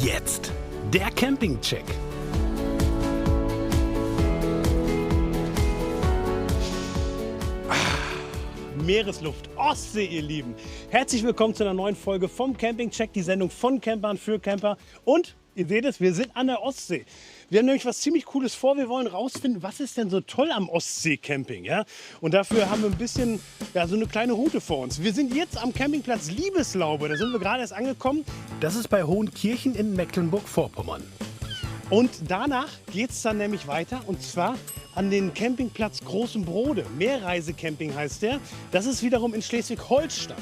Jetzt der Campingcheck. Meeresluft, Ostsee, ihr Lieben. Herzlich willkommen zu einer neuen Folge vom Campingcheck, die Sendung von Campern für Camper. Und ihr seht es, wir sind an der Ostsee. Wir haben nämlich was ziemlich Cooles vor. Wir wollen rausfinden, was ist denn so toll am Ostsee-Camping. Ja? Und dafür haben wir ein bisschen, so eine kleine Route vor uns. Wir sind jetzt am Campingplatz Liebeslaube. Da sind wir gerade erst angekommen. Das ist bei Hohenkirchen in Mecklenburg-Vorpommern. Und danach geht es dann nämlich weiter, und zwar an den Campingplatz Großen Brode. Meerreisecamping heißt der. Das ist wiederum in Schleswig-Holstein.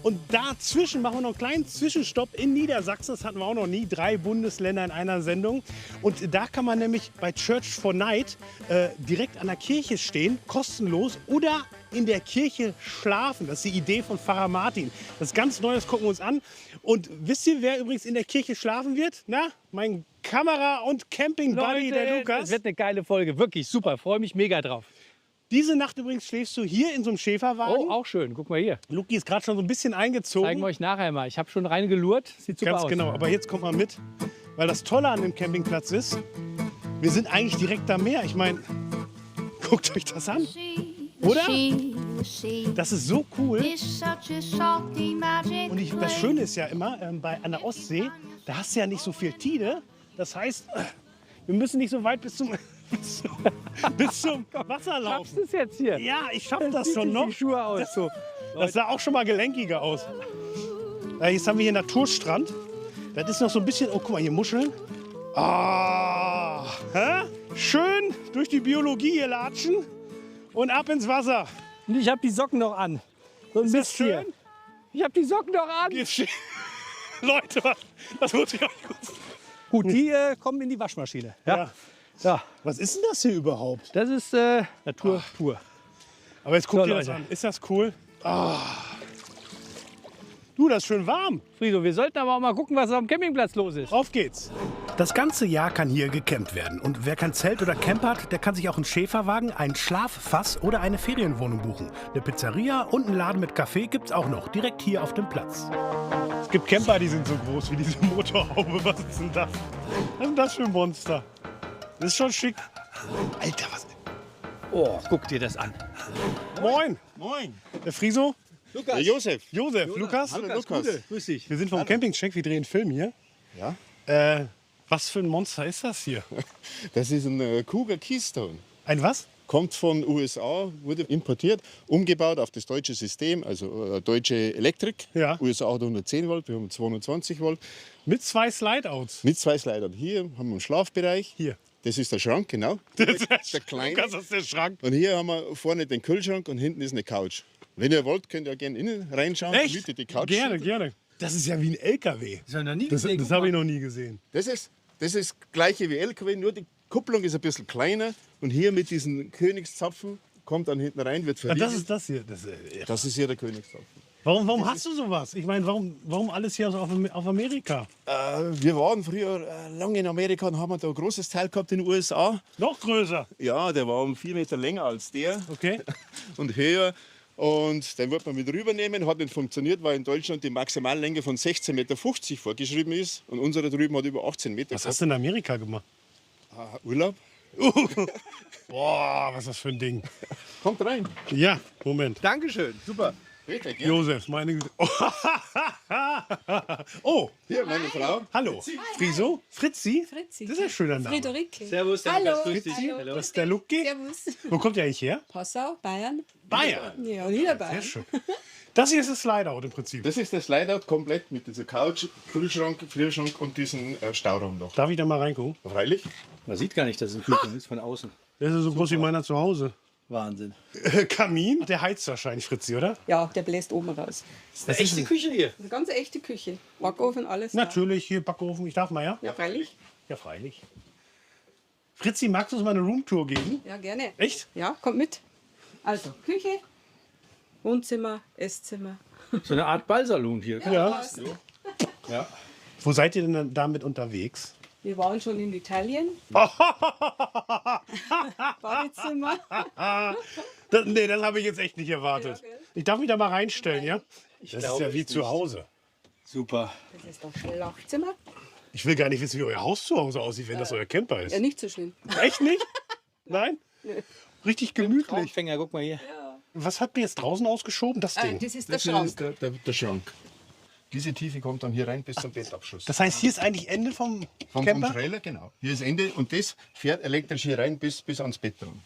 Und dazwischen machen wir noch einen kleinen Zwischenstopp in Niedersachsen. Das hatten wir auch noch nie. 3 Bundesländer in einer Sendung. Und da kann man nämlich bei Church for Night direkt an der Kirche stehen, kostenlos, oder in der Kirche schlafen. Das ist die Idee von Pfarrer Martin. Das ist ganz Neues, gucken wir uns an. Und wisst ihr, wer übrigens in der Kirche schlafen wird? Na, mein Kamera- und Camping-Buddy, der Lukas. Das wird eine geile Folge, wirklich super. Freue mich mega drauf. Diese Nacht übrigens schläfst du hier in so einem Schäferwagen. Oh, auch schön. Guck mal hier. Luki ist gerade schon so ein bisschen eingezogen. Zeigen wir euch nachher mal. Ich habe schon reingelurrt. Sieht super Ganz aus. genau, aber jetzt kommt mal mit. Weil das Tolle an dem Campingplatz ist, wir sind eigentlich direkt am Meer. Ich meine, guckt euch das an. Oder? Das ist so cool. Und das Schöne ist ja immer, an der Ostsee, da hast du ja nicht so viel Tide. Das heißt, wir müssen nicht so weit bis zum Wasser laufen. Schaffst du es jetzt hier? Ja, ich schaffe das schon noch. Die Schuhe aus. So. Das sah auch schon mal gelenkiger aus. Jetzt haben wir hier Naturstrand. Das ist noch so ein bisschen, oh guck mal, hier Muscheln. Ah, schön durch die Biologie hier latschen und ab ins Wasser. Und ich habe die Socken noch an. So ein Ist das bisschen. schön? Ich habe die Socken noch an. Leute, das muss ich euch kurz. Gut, die kommen in die Waschmaschine. Ja. Ja. Was ist denn das hier überhaupt? Das ist Natur pur. Aber jetzt guckt So, ihr das Leute. an. Ist das cool? Du, das ist schön warm. Frido, wir sollten aber auch mal gucken, was auf dem Campingplatz los ist. Auf geht's. Das ganze Jahr kann hier gecampt werden. Und wer kein Zelt oder Camp hat, der kann sich auch einen Schäferwagen, ein Schlaffass oder eine Ferienwohnung buchen. Eine Pizzeria und einen Laden mit Kaffee gibt's auch noch, direkt hier auf dem Platz. Es gibt Camper, die sind so groß wie diese Motorhaube. Was ist denn das? Was ist denn das für ein Monster? Das ist schon schick. Alter, was? Oh, guck dir das an. Moin. Moin. Der Friso. Der Josef. Josef. Lukas. Hallo Lukas. Grüß dich. Wir sind vom Campingcheck. Wir drehen einen Film hier. Ja? Was für ein Monster ist das hier? Das ist ein Cougar Keystone. Ein was? Kommt von USA, wurde importiert, umgebaut auf das deutsche System, also deutsche Elektrik. Ja. USA hat 110 Volt, wir haben 220 Volt. Mit 2 Slideouts. Mit 2 Slidern. Hier haben wir einen Schlafbereich. Hier. Das ist der Schrank, genau. Der kleine. Das ist der Schrank. Und hier haben wir vorne den Kühlschrank und hinten ist eine Couch. Wenn ihr wollt, könnt ihr gerne innen reinschauen. Echt? Gemütlich die Couch. Gerne, gerne. Das ist ja wie ein LKW. Das habe ich noch nie Das gesehen. habe ich noch nie gesehen. Das ist das gleiche wie LKW, nur die Kupplung ist ein bisschen kleiner. Und hier mit diesen Königszapfen kommt dann hinten rein, wird Ja, verriegelt. das ist das hier. Das ist hier der Königszapfen. Warum hast du sowas? Ich meine, warum alles hier so auf Amerika? Wir waren früher lange in Amerika und haben da ein großes Teil gehabt in den USA. Noch größer. Ja, der war um 4 Meter länger als der Okay. und höher. Und den wollte man mit rübernehmen, hat nicht funktioniert, weil in Deutschland die Maximallänge von 16,50 Meter vorgeschrieben ist. Und unsere drüben hat über 18 Meter. Was hast du in Amerika gemacht? Urlaub? Boah, was ist das für ein Ding? Kommt rein. Ja, Moment. Dankeschön, super. Bitte, gerne. Josef, meine Güte. Oh, Hier, meine Frau. hallo. Friso? Fritzi? Fritzi. Das ist ein schöner Name. Friederike. Servus, Hallo. grüß dich. Hallo. Hallo. Das ist der Luki. Servus. Wo kommt der eigentlich her? Passau, Bayern. Bayern. Ja, Niederbayern. Sehr schön. Das hier ist das Slideout im Prinzip. Das ist der Slideout komplett mit dieser Couch, Kühlschrank, Gefrierschrank und diesem Stauraum noch. Darf ich da mal reingucken? Freilich. Man sieht gar nicht, dass es ein Kühlschrank ist von außen. Der ist so groß wie meiner zu Hause. Wahnsinn. Kamin? Der heizt wahrscheinlich, Fritzi, oder? Ja, der bläst oben raus. Das ist eine echte Küche hier. Eine ganz echte Küche. Backofen, alles. Natürlich, hier Backofen. Ich darf mal, ja? Ja, freilich. Ja, freilich. Fritzi, magst du uns mal eine Roomtour geben? Ja, gerne. Echt? Ja, kommt mit. Also, Küche, Wohnzimmer, Esszimmer. So eine Art Ballsalon hier. Ja. passt. Ja. Wo seid ihr denn damit unterwegs? Wir waren schon in Italien. Badezimmer. Nee, das habe ich jetzt echt nicht erwartet. Ja, gell? Ich darf mich da mal reinstellen, ja? Das ist glaube ja wie es zu nicht. Hause. Super. Das ist das Schlafzimmer. Ich will gar nicht wissen, wie euer Haus zu Hause aussieht, wenn das euer Camper ist. Ja, nicht so schön. Echt nicht? Nein? Richtig gemütlich. Traumfänger, guck mal hier. Was habt ihr jetzt draußen ausgeschoben? Das Ding. Das ist der Das hier Schrank. ist der Schrank. Diese Tiefe kommt dann hier rein bis zum Bettabschluss. Das heißt, hier ist eigentlich Ende vom Vom Camper? Trailer, genau. Hier ist Ende und das fährt elektrisch hier rein bis ans Bett dran.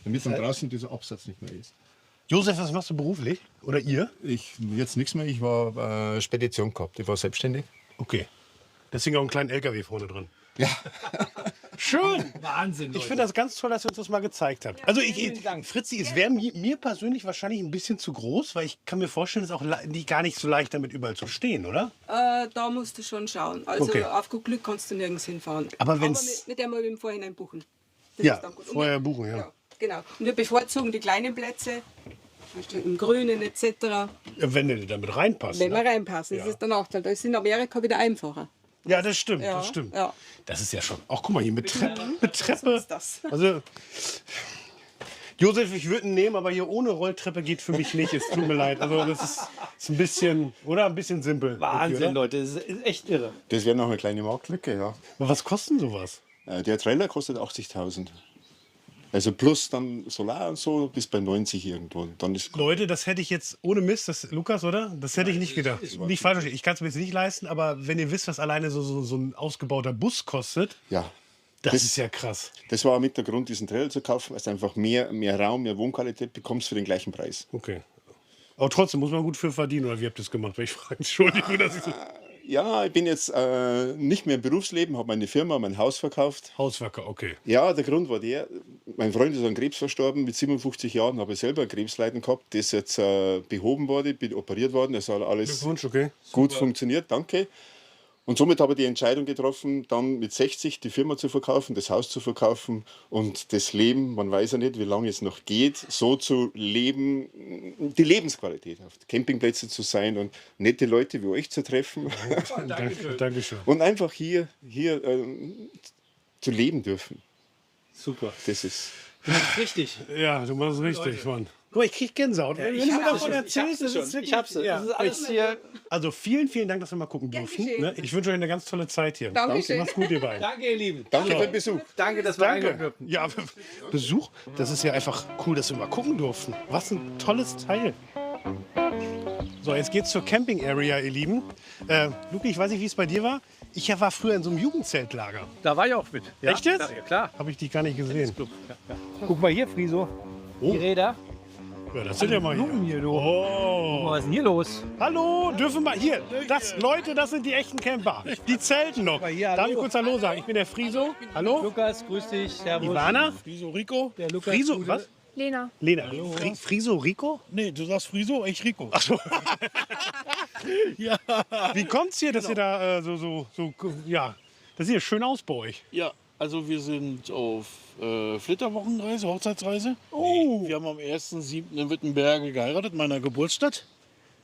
Damit dann draußen dieser Absatz nicht mehr ist. Josef, was machst du beruflich? Oder ihr? Ich jetzt nichts mehr, ich war Spedition gehabt, ich war selbstständig. Okay. Deswegen auch einen kleinen LKW vorne drin. Ja. Schön. Wahnsinn, Ich finde das ganz toll, dass ihr uns das mal gezeigt habt. Also vielen Dank. Fritzi, es wäre mir persönlich wahrscheinlich ein bisschen zu groß, weil ich kann mir vorstellen, es ist auch gar nicht so leicht, damit überall zu stehen, oder? Da musst du schon schauen. Also Okay. auf gut Glück kannst du nirgends hinfahren. Aber wenn's- mit der mal im Vorhinein buchen. Das Ja, ist dann gut. Und vorher wir- buchen, ja. Genau. Und wir bevorzugen die kleinen Plätze, im Grünen etc., Wenn du damit reinpasst. wenn wir Ne? reinpassen. Das ist der Nachteil. Da ist in Amerika wieder einfacher. Ja, das stimmt, Ja, das stimmt. ja. Das ist ja schon. Ach, guck mal hier mit Treppe. ist das. Also, Josef, ich würde ihn nehmen, aber hier ohne Rolltreppe geht für mich nicht. Es tut mir leid. Also, das ist ein bisschen, oder? Ein bisschen simpel. Wahnsinn, Oder? Leute, das ist echt irre. Das wäre noch eine kleine Marktlücke, ja. Aber was kostet denn sowas? Der Trailer kostet 80.000. Also plus dann Solar und so bis bei 90 irgendwo. Dann ist Leute, das hätte ich jetzt ohne Mist, Lukas, oder? Das hätte ich nicht gedacht. Nicht falsch verstehen. Ich kann es mir jetzt nicht leisten, aber wenn ihr wisst, was alleine so ein ausgebauter Bus kostet, ja. das Das- ist ja krass. Das war mit der Grund, diesen Trailer zu kaufen, weil du einfach mehr Raum, mehr Wohnqualität bekommst für den gleichen Preis. Okay. Aber trotzdem muss man gut für verdienen, oder wie habt ihr das gemacht? Weil ich frage, Entschuldigung, dass ich so Ja, ich bin jetzt nicht mehr im Berufsleben, habe meine Firma, mein Haus verkauft. Hauswerker, okay. Ja, der Grund war der, mein Freund ist an Krebs verstorben, mit 57 Jahren habe ich selber Krebsleiden gehabt, das ist jetzt behoben worden, bin operiert worden, das hat alles Glückwunsch, okay. gut funktioniert, danke. Und somit habe ich die Entscheidung getroffen, dann mit 60 die Firma zu verkaufen, das Haus zu verkaufen und das Leben, man weiß ja nicht, wie lange es noch geht, so zu leben, die Lebensqualität auf Campingplätze zu sein und nette Leute wie euch zu treffen Dankeschön. und einfach hier zu leben dürfen. Super. Das ist Richtig. Ja, du machst es richtig, Mann. Guck mal, ich krieg Gänsehaut. Wenn du mir davon erzählst, das ist Ich hab's. Ja. Das ist alles hier. Also vielen, vielen Dank, dass wir mal gucken durften. geschehen. Ne? Ich wünsche euch eine ganz tolle Zeit hier. Dankeschön. Macht's gut, ihr beiden. Danke, ihr Lieben. Danke für den Besuch. Danke, dass wir reingekommen Danke. durften. Ja, Besuch, das ist ja einfach cool, dass wir mal gucken durften. Was ein tolles Teil. So, jetzt geht's zur Camping Area, ihr Lieben. Luki, ich weiß nicht, wie es bei dir war. Ich war früher in so einem Jugendzeltlager. Da war ich auch mit. Ja, Echt jetzt? Ja, klar. Habe ich dich gar nicht gesehen. Guck mal hier, Friso. Oh. Die Räder. Ja, das sind ja mal Blumen hier. hier, du. Oh. Was ist denn hier los? Hallo, dürfen wir hier? Leute, das sind die echten Camper. Die zelten noch. hier, Darf ich hallo. kurz Hallo sagen? Ich bin der Friso. Hallo? Lukas, grüß dich. Servus. Ivana? Friso Rico? Der Lukas. Friso, Gute. was? Lena. Lena. Friso Rico? Nee, du sagst Friso, ich Rico. Ach so. Ja. Wie kommt's hier, dass ihr da ja, das sieht ja schön aus bei euch. Ja, also wir sind auf Flitterwochenreise, Hochzeitsreise. Oh. Wir haben am 1.7. in Wittenberge geheiratet, meiner Geburtsstadt.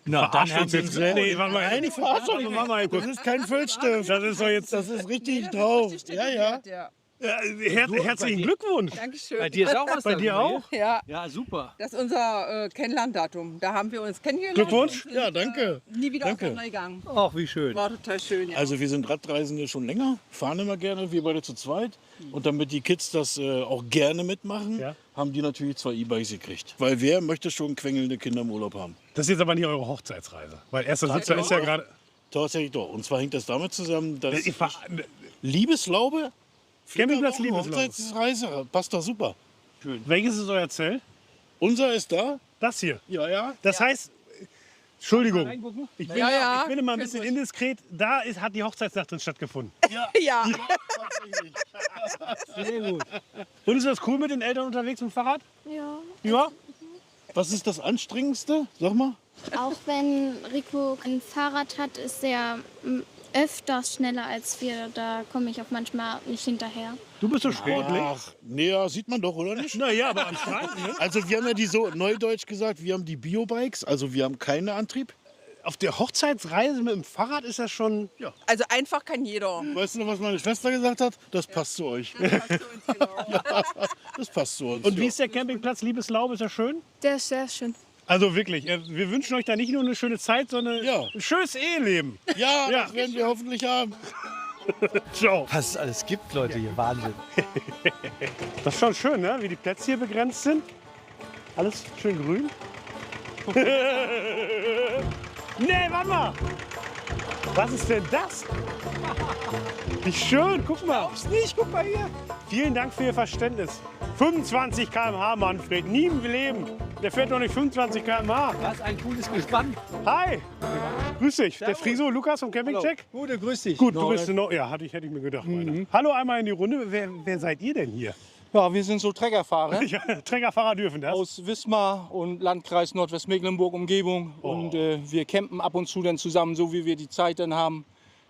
Na, dann Verarscht uns jetzt. Nee, warte mal, eigentlich verarscht uns. Mach mal kurz. Das ist kein Filzstift. Das ist doch jetzt. Das ist richtig drauf. Ja, ja. Herzlichen Glückwunsch. Dankeschön. Bei dir ist auch was Bei da, dir guck mal auch? Ja, hier. Ja, super. das ist unser Kennenlerndatum. Da haben wir uns kennengelernt. Glückwunsch. und Ja, danke. Nie wieder Danke. aufeinander gegangen. Ach, wie schön. War total schön. Ja. Also wir sind Radreisende schon länger, fahren immer gerne, wir beide zu zweit. Und damit die Kids das auch gerne mitmachen, Ja. haben die natürlich 2 E-Bikes gekriegt. Weil wer möchte schon quengelnde Kinder im Urlaub haben? Das ist jetzt aber nicht eure Hochzeitsreise. Weil erster Sitzer ist ja gerade. Tatsächlich doch. Und zwar hängt das damit zusammen, dass Ich fahr- Liebeslaube, Campingplatz Flitterwochen, Liebeslaube. Hochzeitsreise, passt doch super. Welches ist euer Zelt? Unser ist da. Das hier. Ja, ja. Das heißt, Entschuldigung, Reingucken? ich bin, Ja. ich bin immer ein bisschen indiskret. Da hat die Hochzeitsnacht drin stattgefunden. Ja. Sehr gut. Und ist das cool mit den Eltern unterwegs mit dem Fahrrad? Ja, Ja. Was ist das Anstrengendste? Sag mal. auch wenn Rico ein Fahrrad hat, ist er öfters schneller als wir. Da komme ich auch manchmal nicht hinterher. Du bist so sportlich. Ach, nee, ja, sieht man doch, oder nicht? Naja, aber am Strand, ne? Also wir haben ja die so neudeutsch gesagt, wir haben die Biobikes, also wir haben keinen Antrieb. Auf der Hochzeitsreise mit dem Fahrrad ist das schon. Ja. Also einfach kann jeder. Weißt du noch, was meine Schwester gesagt hat? Das passt zu euch. Das passt zu uns. Und wie ist der Campingplatz Liebeslaube? Ist er schön? Der ist sehr schön. Also wirklich, wir wünschen euch da nicht nur eine schöne Zeit, sondern Ja. ein schönes Eheleben. Ja, Ja. das werden wir hoffentlich haben. Ciao. Was es alles gibt, Leute, hier. Wahnsinn. Das ist schon schön, ne? Wie die Plätze hier begrenzt sind. Alles schön grün. Nee, warte mal. Was ist denn das? Wie schön, guck mal. Nicht, guck mal hier. Vielen Dank für Ihr Verständnis. 25 km/h, Manfred. Nie im Leben. Der fährt doch nicht 25 km/h. Was ein cooles Gespann. Hi. Grüß dich. Der Friso, Lukas vom Campingcheck. Gute, grüß dich. Gut, du bist noch. Ja, hätte ich mir gedacht. Meiner. Hallo einmal in die Runde. Wer seid ihr denn hier? Ja, wir sind so Treckerfahrer Ja, Trägerfahrer dürfen das. aus Wismar und Landkreis Nordwestmecklenburg Umgebung. Und wir campen ab und zu dann zusammen, so wie wir die Zeit dann haben.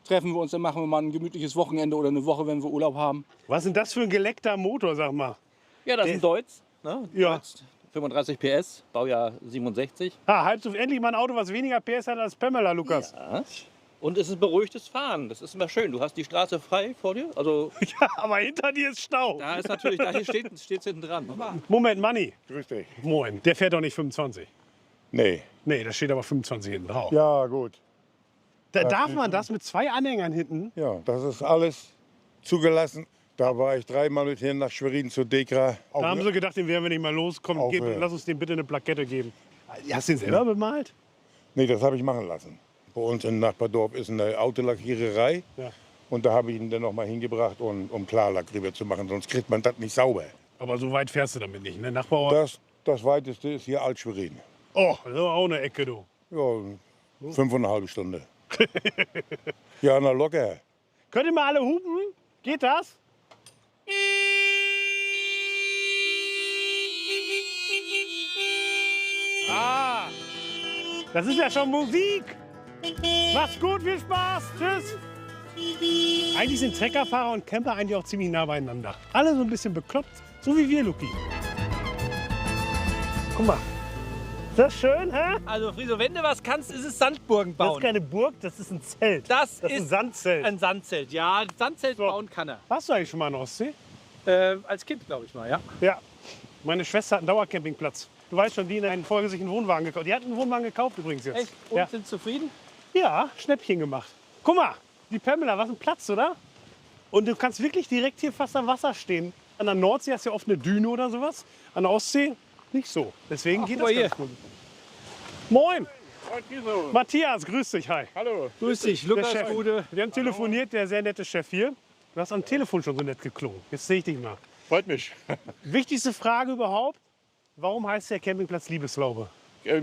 Treffen wir uns, dann machen wir mal ein gemütliches Wochenende oder eine Woche, wenn wir Urlaub haben. Was ist denn das für ein geleckter Motor, sag mal? Ja, das ist ein Deutz. Ne? Ja. Deutz, 35 PS, Baujahr 67. Halt so endlich mal ein Auto, was weniger PS hat als Pamela, Lukas. Ja. Und es ist beruhigtes Fahren. Das ist immer schön. Du hast die Straße frei vor dir. Also Ja, aber hinter dir ist Stau. da ist natürlich, da steht es hinten dran. Moment, Manni. Grüß dich. Moin. Der fährt doch nicht 25. Nee. Nee, da steht aber 25 hinten drauf. Ja, gut. Da darf man das mit 2 Anhängern hinten? Ja, das ist alles zugelassen. Da war ich 3-mal mit hin nach Schwerin zur Dekra. Da haben sie gedacht, den werden wir nicht mal los. Komm, Auch, lass uns dem bitte eine Plakette geben. Hast du den selber bemalt? Nee, das habe ich machen lassen. Bei uns im Nachbardorf ist eine Autolackiererei. Ja. Und da habe ich ihn dann noch mal hingebracht, um Klarlack rüber zu machen. Sonst kriegt man das nicht sauber. Aber so weit fährst du damit nicht, ne? Nachbarort. Das weiteste ist hier Alt-Schwerin. Oh, das ist aber auch eine Ecke, du. Ja, 5,5 Stunden. Ja, na locker. Könnt ihr mal alle hupen? Geht das? Ah, das ist ja schon Musik. Macht's gut, viel Spaß. Tschüss. Eigentlich sind Treckerfahrer und Camper eigentlich auch ziemlich nah beieinander. Alle so ein bisschen bekloppt, so wie wir, Luki. Guck mal. Ist das schön, hä? Also, Friso, wenn du was kannst, ist es Sandburgen Das ist bauen. keine Burg, das ist ein Zelt. Das ist ein Sandzelt. ein Sandzelt. Ja, ein Sandzelt bauen kann er. Warst du eigentlich schon mal in der Ostsee? Als Kind, glaube ich mal, ja. Ja. Meine Schwester hat einen Dauercampingplatz. Du weißt schon, die hat einen vorher sich einen Wohnwagen gekauft. Die hat einen Wohnwagen gekauft übrigens jetzt. Echt? Und Ja. sind zufrieden? Ja, Schnäppchen gemacht. Guck mal, die Pamela, was ein Platz, oder? Und du kannst wirklich direkt hier fast am Wasser stehen. An der Nordsee hast du ja oft eine Düne oder sowas. An der Ostsee nicht so. Deswegen geht guck das mal ganz gut. Moin, Matthias, grüß dich, hi. Hallo. Grüß dich, Der Lukas, Chef. Gute. Wir haben telefoniert, der sehr nette Chef hier. Du hast am Telefon schon so nett geklungen. Jetzt sehe ich dich mal. Freut mich. Wichtigste Frage überhaupt, warum heißt der Campingplatz Liebeslaube?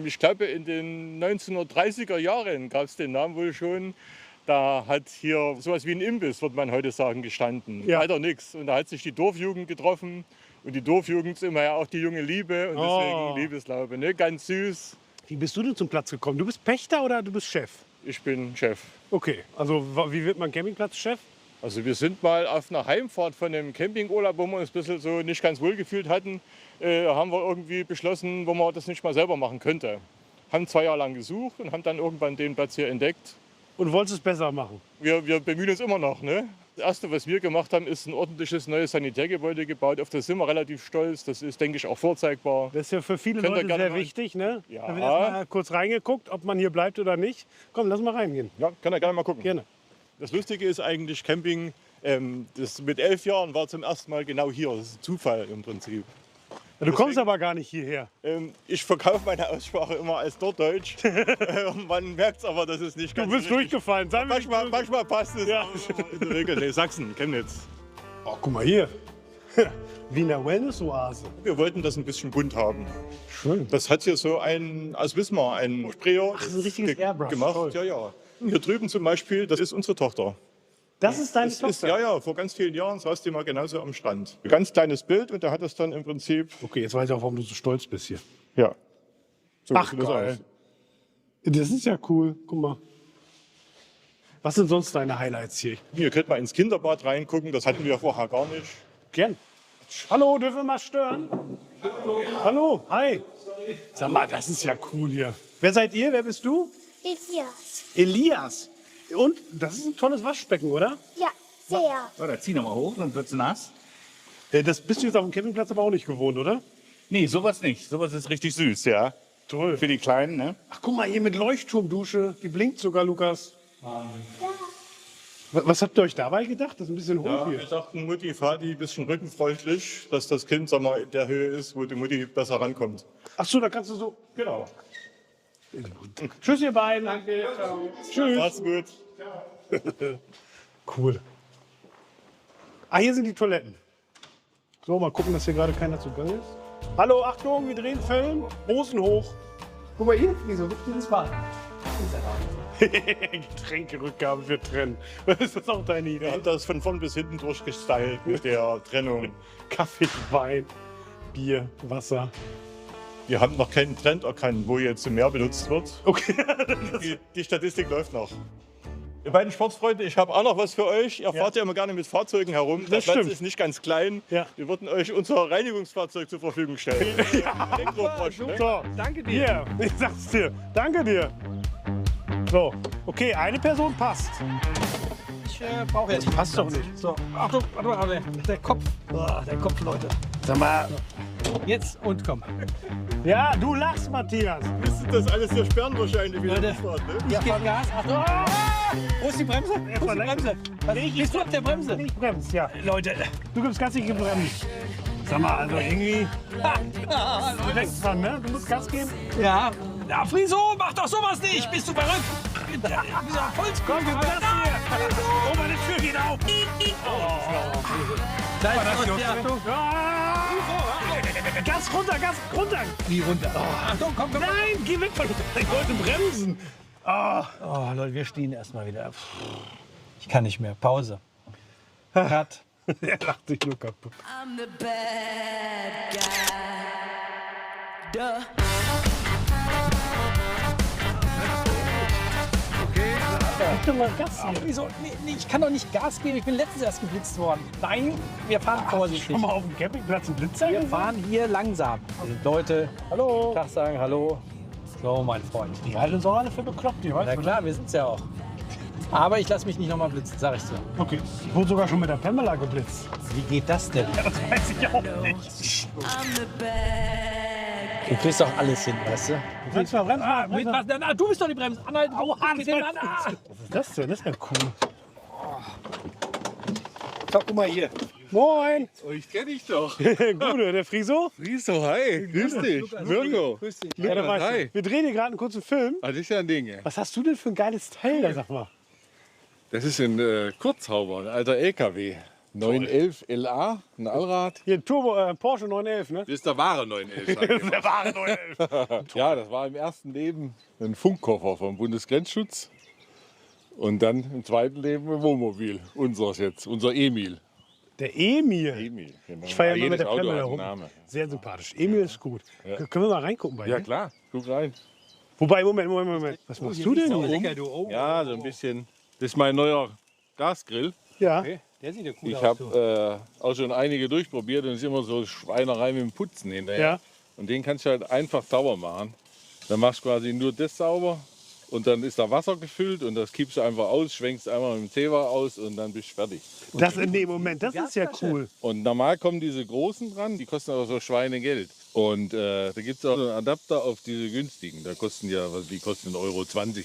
Ich glaube, in den 1930er Jahren gab es den Namen wohl schon. Da hat hier sowas wie ein Imbiss, würde man heute sagen, gestanden. Ja. Weiter nichts. Und da hat sich die Dorfjugend getroffen. Und die Dorfjugend ist immer ja auch die junge Liebe. Und deswegen Liebeslaube. Ne? Ganz süß. Wie bist du denn zum Platz gekommen? Du bist Pächter oder du bist Chef? Ich bin Chef. Okay, also wie wird man Campingplatzchef? Also wir sind mal auf einer Heimfahrt von einem Campingurlaub, wo wir uns ein bisschen so nicht ganz wohl gefühlt hatten, haben wir irgendwie beschlossen, wo man das nicht mal selber machen könnte. Haben 2 Jahre lang gesucht und haben dann irgendwann den Platz hier entdeckt. Und wolltest es besser machen? Wir bemühen uns immer noch. Ne? Das Erste, was wir gemacht haben, ist ein ordentliches neues Sanitärgebäude gebaut. Auf das sind wir relativ stolz. Das ist, denke ich, auch vorzeigbar. Das ist ja für viele Könnt ihr Leute gerne sehr mal- wichtig, ne? Ja. Da wird erst mal kurz reingeguckt, ob man hier bleibt oder nicht. Komm, lass mal reingehen. Ja, kann er gerne mal gucken. Gerne. Das Lustige ist eigentlich Camping. Das mit 11 Jahren war zum ersten Mal genau hier. Das ist ein Zufall im Prinzip. Du kommst aber gar nicht hierher. Ich verkaufe meine Aussprache immer als Norddeutsch. Man merkt es aber, dass es nicht Du ganz bist richtig. durchgefallen. Sei mir nicht böse. Manchmal passt es. Ja. aber in der Regel, nee, Sachsen, Chemnitz. Oh, guck mal hier. Wiener Wellness-Oase. Wir wollten das ein bisschen bunt haben. Schön. Das hat hier so ein aus Wismar, ein Sprayer das ist ein richtiges Airbrush. gemacht. Toll. Ja, ja. Hier drüben zum Beispiel, das ist unsere Tochter. Das ist deine Das ist, Tochter? ja, ja, vor ganz vielen Jahren saß die mal genauso am Strand. Ein ganz kleines Bild und der hat das dann im Prinzip. Okay, jetzt weiß ich auch, warum du so stolz bist hier. Ja. So Ach, sieht das geil. aus. Das ist ja cool. Guck mal. Was sind sonst deine Highlights hier? Hier könnt mal ins Kinderbad reingucken, das hatten wir vorher gar nicht. Gern. Hallo, dürfen wir mal stören? Hallo, hi. Sag mal, das ist ja cool hier. Wer seid ihr? Wer bist du? Elias. Elias. Und das ist ein tolles Waschbecken, oder? Ja, sehr. So, da zieh noch mal hoch, sonst wird's nass. Das bist du jetzt auf dem Campingplatz aber auch nicht gewohnt, oder? Nee, sowas nicht. Sowas ist richtig süß, ja. Toll. Für die Kleinen, ne? Ach, guck mal, hier mit Leuchtturmdusche. Die blinkt sogar, Lukas. Was habt ihr euch dabei gedacht? Das ist ein bisschen hoch Ja, hier. wir dachten, Mutti, Vati, ein bisschen rückenfreundlich, dass das Kind sag mal, in der Höhe ist, wo die Mutti besser rankommt. Ach so, da kannst du so. Genau. Tschüss, ihr beiden. Danke. Tschüss. Macht's gut. Cool. Ah, hier sind die Toiletten. So, mal gucken, dass hier gerade keiner zu Gang ist. Hallo, Achtung, wir drehen Film. Hosen hoch. Guck mal hier, wieso wird dieses Bad? Getränkerückgabe wird trennen. Ist das auch deine Idee? Wir haben das von vorn bis hinten durchgestylt mit der Trennung. Kaffee, Wein, Bier, Wasser. Wir haben noch keinen Trend erkannt, wo jetzt mehr benutzt wird. Okay. Die Statistik läuft noch. Ihr beiden Sportsfreunde, ich habe auch noch was für euch. Ihr fahrt ja immer gerne mit Fahrzeugen herum. Der Das Platz stimmt. ist nicht ganz klein. Ja. Wir würden euch unser Reinigungsfahrzeug zur Verfügung stellen. Elektrofrosch, ne? So, Danke dir. hier, ich sag's dir. Danke dir. So, okay, eine Person passt. Ich brauche jetzt. Passt doch nicht. So, Achtung, warte. Der Kopf. Oh, der Kopf, Leute. Sag mal. Jetzt und komm. Ja, du lachst, Matthias. Müsstet das alles hier sperren wahrscheinlich wieder. Leute. Mitfahren, ne? Ich gebe Gas. Achtung. Wo ist die Bremse? Wo ist die Bremse? Bist du auf der Bremse? Ich bremst, ja. Leute. Du gibst Gas, ich gebe Bremsen. Sag mal, also irgendwie. Du denkst dran, ne? Du musst Gas geben. Ja. Na, Friso, mach doch sowas nicht. Bist du verrückt? Dieser Vollspeed. Komm, gib Gas hier. Oh, meine Tür geht auf. Da ist uns, Achtung. Gas runter, Gas runter. Wie runter? Achtung, komm. Nein, geh weg von uns. Ich wollte bremsen. Oh, Leute, wir stehen erstmal wieder. Ich kann nicht mehr. Pause. Cut. Er lacht sich nur kaputt. I'm the bad guy. Duh. Gib doch mal Gas hier. Wieso? Nee, ich kann doch nicht Gas geben. Ich bin letztens erst geblitzt worden. Nein, wir fahren vorsichtig. Komm mal auf dem Campingplatz einen Blitzer. Wir fahren hier langsam. Also Leute, Hallo. Tag sagen Hallo. So, mein Freund. Die halten uns auch alle für bekloppt, die weißt Na du? klar, wir sind's ja auch. Aber ich lasse mich nicht nochmal blitzen, sag ich dir. Okay. Ich wurde sogar schon mit der Pamela geblitzt. Wie geht das denn? Ja, das weiß ich auch nicht. I'm the bad Du kriegst doch alles hin, weißt du? Bremst mal, bremst mal. Mit was? Na, du bist doch die Bremse. Anhalten. Au, Hans, den mein an. Ah. Was ist das denn? Das ist ja cool. So, guck mal hier. Moin. Ich kenne dich doch. Gute, der Friso. Riso, hi. Grüß dich. Mirko. Grüß dich. Ja, da weißt hi. du. Wir drehen hier gerade einen kurzen Film. Ah, das ist ja ein Ding. Was hast du denn für ein geiles Teil da, sag mal? Das ist ein Kurzhauber, ein alter LKW. 911 LA, ein Allrad. Hier, Turbo, Porsche 911, ne? Das ist der wahre 911. Das ist der wahre 911. Ja, das war im ersten Leben ein Funkkoffer vom Bundesgrenzschutz. Und dann im zweiten Leben ein Wohnmobil. Unseres jetzt, unser Emil. Der Emil. Emil, genau. Ich fahre ja immer mit Jedes der Auto Pamela hat einen rum. Namen. Sehr sympathisch. Emil ist gut. Können wir mal reingucken bei dir? Ja klar, guck rein. Wobei, Moment. Was machst du denn hier? Lecker, du. Oh. Ja, so ein bisschen. Das ist mein neuer Gasgrill. Ja. Okay, der sieht ja cool Ich aus. habe auch schon einige durchprobiert und es ist immer so Schweinerei mit dem Putzen hinterher. Ja. Und den kannst du halt einfach sauber machen. Dann machst du quasi nur das sauber und dann ist da Wasser gefüllt und das kippst du einfach aus, schwenkst einmal mit dem Zewa aus und dann bist du fertig. Das in dem Moment, das ist ja cool. Und normal kommen diese großen dran, die kosten aber so Schweinegeld. Und da gibt es auch einen Adapter auf diese günstigen. Da kosten ja, die kosten 1,20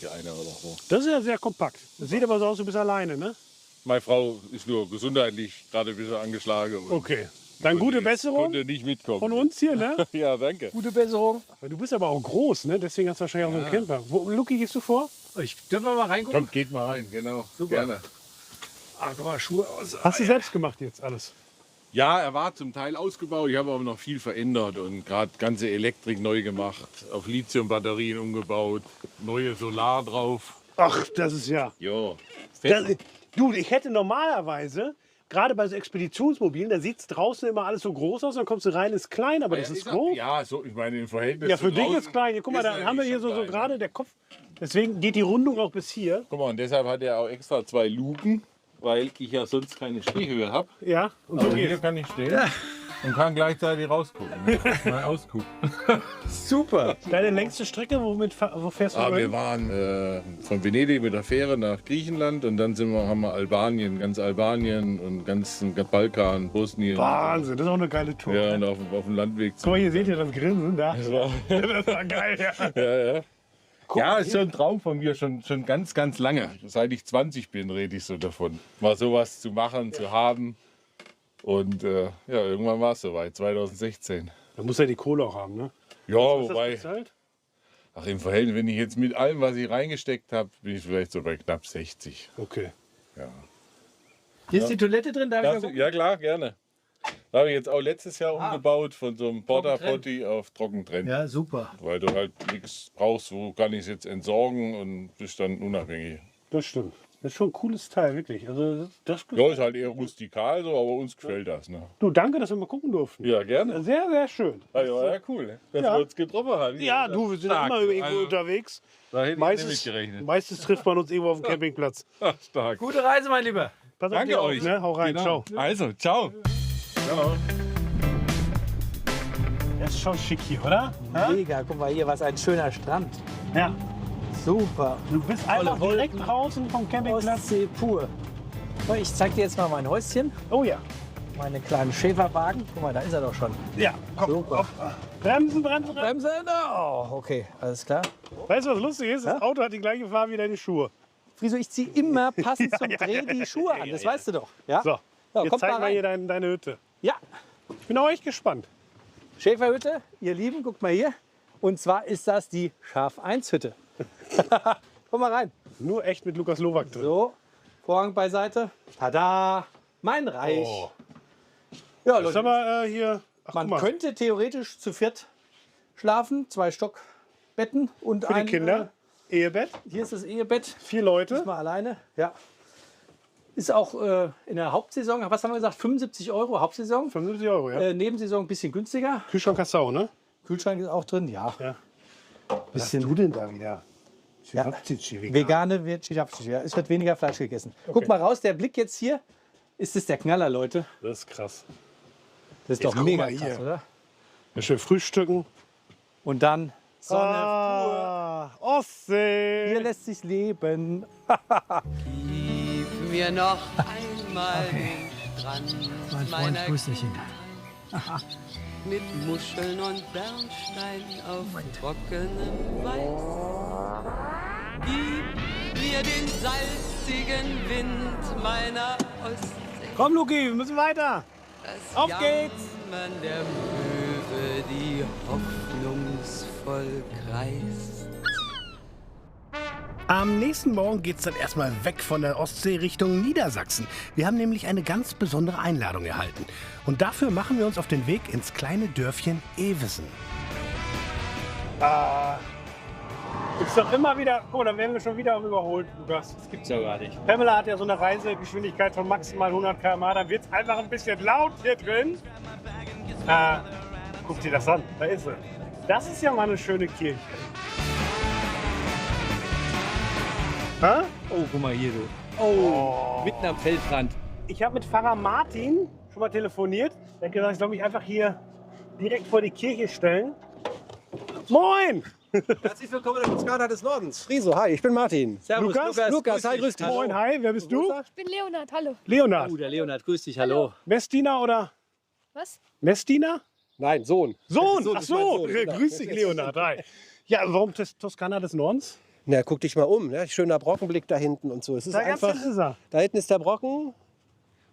€ eine oder so. Das ist ja sehr kompakt. Das sieht aber so aus, du bist alleine, ne? Meine Frau ist nur gesundheitlich gerade ein bisschen angeschlagen. Und Okay. Dann gute Besserung konnte nicht mitkommen. von uns hier, ne? Ja, danke. Gute Besserung. Du bist aber auch groß, ne? Deswegen hast du wahrscheinlich auch so einen Camper. Luki, gehst du vor? Dürfen wir mal reingucken? Kommt, geht mal rein, genau. Super. Gerne. Ach, guck mal, Schuhe aus. Hast du selbst gemacht jetzt alles? Ja, er war zum Teil ausgebaut. Ich habe aber noch viel verändert und gerade ganze Elektrik neu gemacht, auf Lithium-Batterien umgebaut, neue Solar drauf. Ach, das ist ja. Ja. Das, du, ich hätte normalerweise, gerade bei so Expeditionsmobilen, da sieht es draußen immer alles so groß aus, dann kommst du rein, ist klein, aber das ist groß. Ja, so, ich meine, im Verhältnis Ja, für zu dich draußen ist klein. Hier, guck mal, ist da er haben wir nicht hier so klein, gerade ne? der Kopf. Deswegen geht die Rundung auch bis hier. Guck mal, und deshalb hat er auch extra 2 Luken, weil ich ja sonst keine Stehhöhe habe. Ja, und so Aber hier geht's. kann ich stehen und kann gleichzeitig rausgucken. Mal ausgucken. Super. Deine längste Strecke, wo fährst du Wir hin? waren von Venedig mit der Fähre nach Griechenland und dann haben wir Albanien, ganz Albanien und ganz Balkan, Bosnien. Wahnsinn, das ist auch eine geile Tour. Ja, ne? und auf dem Landweg. Guck mal, hier seht ihr das Grinsen da. Das war, Das war geil, ja. ja, ja. Ja, ist schon ein Traum von mir, schon ganz, ganz lange. Seit ich 20 bin, rede ich so davon. Mal sowas zu machen, zu haben. Und ja, irgendwann war es soweit, 2016. Da muss ja die Kohle auch haben, ne? Ja, Was ist das wobei, bezahlt? ach, im Verhältnis, wenn ich jetzt mit allem, was ich reingesteckt habe, bin ich vielleicht so bei knapp 60. Okay. Ja. Hier ist die Toilette drin, darf ich mal gucken? Ja, klar, gerne. Da habe ich jetzt auch letztes Jahr umgebaut, von so einem Porta Potty auf Trockentrennung. Ja, super. Weil du halt nichts brauchst, wo kann ich es jetzt entsorgen und bist dann unabhängig. Das stimmt. Das ist schon ein cooles Teil, wirklich. Also das Ja, ist halt eher rustikal so, aber uns gefällt das. Ne? Du, danke, dass wir mal gucken durften. Ja, gerne. Sehr, sehr schön. Ja, cool, ne? Dass Ja. wir uns getroffen haben. Ja, du, wir sind Stark. immer irgendwo Also, unterwegs. Da hätte ich Meistens, nicht gerechnet. meistens trifft man uns irgendwo auf dem Campingplatz. Ach, stark. Gute Reise, mein Lieber. Pass auf Danke dich auf, euch. ne? Hau rein, Genau. ciao. Also, ciao. Ciao. Das ist schon schick hier, oder? Mega, guck mal hier, was ein schöner Strand. Ja. Super. Du bist einfach direkt draußen vom Campingplatz. Ostsee pur. So, ich zeig dir jetzt mal mein Häuschen. Oh ja. Meine kleinen Schäferwagen. Guck mal, da ist er doch schon. Ja, komm. Super. Bremsen, bremsen, bremsen. Bremse? Oh, okay, alles klar. Weißt du, was lustig ist? Das Auto hat die gleiche Farbe wie deine Schuhe. Friso, ich ziehe immer passend zum Dreh die Schuhe an. Das weißt du doch. Ja? So, So, jetzt kommt zeig mal mal hier rein. deine Hütte. Ja, Ich bin auch echt gespannt. Schäferhütte, ihr Lieben, guckt mal hier. Und zwar ist das die Schaf-1-Hütte. Komm mal rein. Nur echt mit Lukas Lowak drin. So, Vorhang beiseite. Tada! Mein Reich. Oh. Ja, Das ist Leute, aber hier... Ach, man guck mal. könnte theoretisch zu viert schlafen. 2 Stockbetten und Für die ein Kinder. Ehebett. Hier ist das Ehebett. 4 Leute. Ist mal alleine. Ja. Ist auch in der Hauptsaison, was haben wir gesagt, 75 Euro Hauptsaison. 75 Euro, ja. Nebensaison ein bisschen günstiger. Kühlschrank hast du auch, ne? Kühlschrank ist auch drin, ja. Ja. Bisschen Was du denn da wieder? Ja. Vegan. Vegane wird ja. Es wird weniger Fleisch gegessen. Guck mal raus, der Blick jetzt hier. Ist das der Knaller, Leute? Das ist krass. Das ist Jetzt doch guck mega mal krass, hier. oder? Ja, schön frühstücken. Und dann Sonne Ah, Ostsee. Hier lässt sich leben. Gib mir noch einmal den Strand meiner Grüßchen. mit Muscheln und Bernstein auf trockenem Weiß. Gib mir den salzigen Wind meiner Ostsee. Komm, Luki, wir müssen weiter. Das Auf geht's! Jammern der Möwe, die hoffnungsvoll kreist. Am nächsten Morgen geht's dann erstmal weg von der Ostsee Richtung Niedersachsen. Wir haben nämlich eine ganz besondere Einladung erhalten. Und dafür machen wir uns auf den Weg ins kleine Dörfchen Evesen. Ist doch immer wieder... Guck mal, da werden wir schon wieder überholt, Lukas. Das gibt's ja gar nicht. Pamela hat ja so eine Reisegeschwindigkeit von maximal 100 km/h. Dann wird's einfach ein bisschen laut hier drin. Guck dir das an. Da ist sie. Das ist ja mal eine schöne Kirche. Ha? Oh, guck mal hier, du. Oh, mitten am Feldrand. Ich habe mit Pfarrer Martin schon mal telefoniert. Der hat gesagt, ich soll mich einfach hier direkt vor die Kirche stellen. Moin! Herzlich willkommen in der Toskana des Nordens. Friso, hi, ich bin Martin. Servus, Lukas, hi, grüß dich. Moin, hi, wer bist du? Ich bin Leonhard, hallo. Leonhard. Oh, der Leonhard, grüß dich, hallo. Messdiener oder? Was? Messdiener? Nein, Sohn. Sohn, Sohn ach ist mein so, Sohn, genau. grüß dich Leonhard, hi. Ja, warum Toskana des Nordens? Na, guck dich mal um, ne? Schöner Brockenblick da hinten und so. Es ist Da ganz einfach, hinten ist er. da hinten ist der Brocken,